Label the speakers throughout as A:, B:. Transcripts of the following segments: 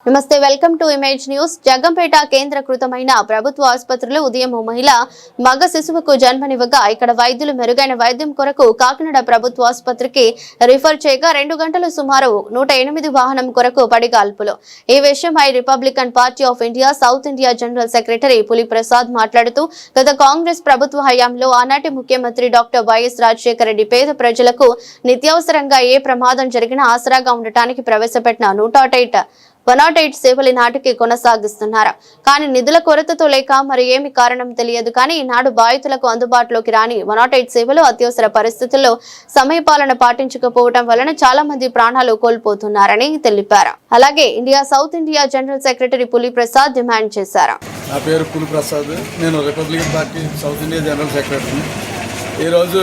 A: నమస్తే welcome to image news. Jaggampeta కేంద్రీకృతమైన ప్రభుత్వ ఆసుపత్రిలో ఉదయం మహిళ మగ శిశువుకు జన్మనివ్వగా ఇక్కడ వైద్యులు మెరుగైన వైద్యం కొరకు కాకినాడ ప్రభుత్వ ఆసుపత్రికి రిఫర్ చేయగా 2 గంటలు సుమారు 108 వాహనం కొరకు పడిగాల్పులు. ఈ విషయమై Republican party of India south India general secretary పులి ప్రసాద్ మాట్లాడుతూ గత కాంగ్రెస్ ప్రభుత్వ హయాంలో ఆనాటి ముఖ్యమంత్రి డాక్టర్ వైఎస్ రాజశేఖర రెడ్డి పేద ప్రజలకు నిత్యావసరంగా ఏ ప్రమాదం జరిగినా ఆసరాగా ఉండటానికి ప్రవేశపెట్టిన 108 సేవలు నాటికి కొనసాగిస్తున్నారు. కానీ నిధుల కొరతతో లేక మరి ఏమి కారణం తెలియదు. కానీ ఈనాడు బాధితులకు అందుబాటులోకి రాని 108 సేవలు అత్యవసర పరిస్థితుల్లో సమయపాలన పాటించకపోవడం వలన చాలా మంది ప్రాణాలు కోల్పోతున్నారని తెలిపారు. అలాగే India south India general secretary పులి ప్రసాద్ డిమాండ్ చేశారు.
B: నా పేరు పులి ప్రసాద్, నేను Republican party south India general secretary. ఈరోజు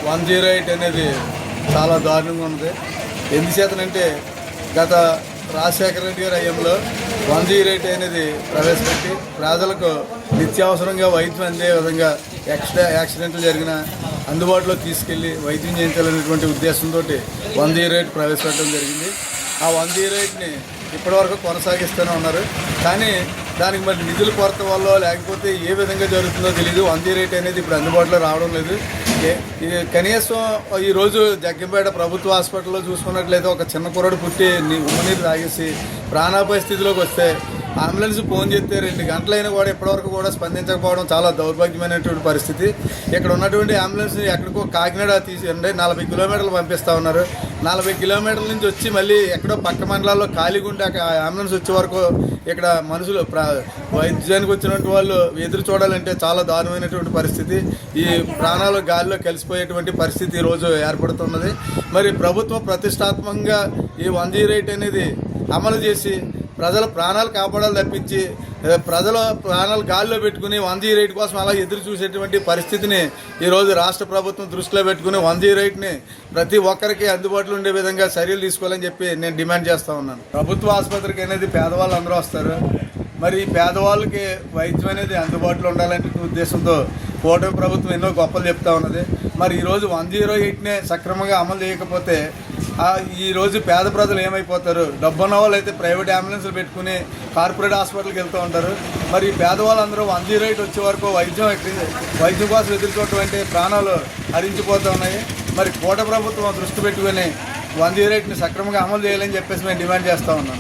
B: 108 అనేది చాలా దారుణంగా ఉంది. ఎందుచేతనంటే గత రాజశేఖర రెడ్డి గారి హయాంలో 108 అనేది ప్రవేశపెట్టి ప్రజలకు నిత్యావసరంగా వైద్యం అందే విధంగా యాక్సిడెంట్లు జరిగిన అందుబాటులో తీసుకెళ్లి వైద్యం చేయించాలనేటువంటి ఉద్దేశంతో 108 ప్రవేశపెట్టడం జరిగింది. ఆ 108ని ఇప్పటివరకు కొనసాగిస్తూనే ఉన్నారు. కానీ దానికి మరి నిధుల కొరత వల్ల లేకపోతే ఏ విధంగా జరుగుతుందో తెలియదు. 108 అనేది ఇప్పుడు అందుబాటులో రావడం లేదు. కనీసం ఈరోజు జగ్గంపేట ప్రభుత్వ హాస్పిటల్లో చూసుకున్నట్లయితే ఒక చిన్న కుర్రాడు పుట్టి ఉమ్మనీరు తాగేసి ప్రాణాపాయ స్థితిలోకి వస్తే అంబులెన్స్ ఫోన్ చేస్తే 2 గంటలైనా కూడా ఇప్పటివరకు కూడా స్పందించకపోవడం చాలా దౌర్భాగ్యమైనటువంటి పరిస్థితి. ఇక్కడ ఉన్నటువంటి అంబులెన్స్ని ఎక్కడికో కాకినాడ తీసి 40 కిలోమీటర్లు పంపిస్తూ ఉన్నారు. 40 కిలోమీటర్ల నుంచి వచ్చి మళ్ళీ ఎక్కడో పక్క మండలాల్లో ఖాళీగా ఉంటే అంబులెన్స్ వచ్చే వరకు ఇక్కడ మనుషులు వైద్యానికి వచ్చినటువంటి వాళ్ళు ఎదురు చూడాలంటే చాలా దారుణమైనటువంటి పరిస్థితి. ఈ ప్రాణాలు గాలిలో కలిసిపోయేటువంటి పరిస్థితి ఈరోజు ఏర్పడుతున్నది. మరి ప్రభుత్వం ప్రతిష్టాత్మకంగా ఈ 108 అనేది అమలు చేసి ప్రజల ప్రాణాలు కాపాడాలి తప్పించి ప్రజల ప్రాణాలు గాల్లో పెట్టుకుని 108 కోసం అలా ఎదురు చూసేటువంటి పరిస్థితిని ఈరోజు రాష్ట్ర ప్రభుత్వం దృష్టిలో పెట్టుకుని 108ని ప్రతి ఒక్కరికి అందుబాటులో ఉండే విధంగా చర్యలు తీసుకోవాలని చెప్పి నేను డిమాండ్ చేస్తూ ఉన్నాను. ప్రభుత్వ ఆసుపత్రికి అనేది పేదవాళ్ళు అందరూ వస్తారు. మరి పేదవాళ్ళకి వైద్యం అనేది అందుబాటులో ఉండాలనే ఉద్దేశంతో కూటమి ప్రభుత్వం ఎన్నో గొప్పలు చెప్తా ఉన్నది. మరి ఈరోజు 108నే సక్రమంగా అమలు చేయకపోతే ఈరోజు పేద ప్రజలు ఏమైపోతారు? డబ్బున్న వాళ్ళు అయితే ప్రైవేట్ అంబులెన్స్లు పెట్టుకుని కార్పొరేట్ హాస్పిటల్కి వెళ్తూ ఉంటారు. మరి పేదవాళ్ళందరూ 108 వచ్చే వరకు వైద్యం కోసం ఎదుర్కోవటం అంటే ప్రాణాలు హరించిపోతూ ఉన్నాయి. మరి కూటమి ప్రభుత్వం దృష్టి పెట్టుకుని 108ని సక్రమంగా అమలు చేయాలని చెప్పేసి మేము డిమాండ్ చేస్తూ ఉన్నాం.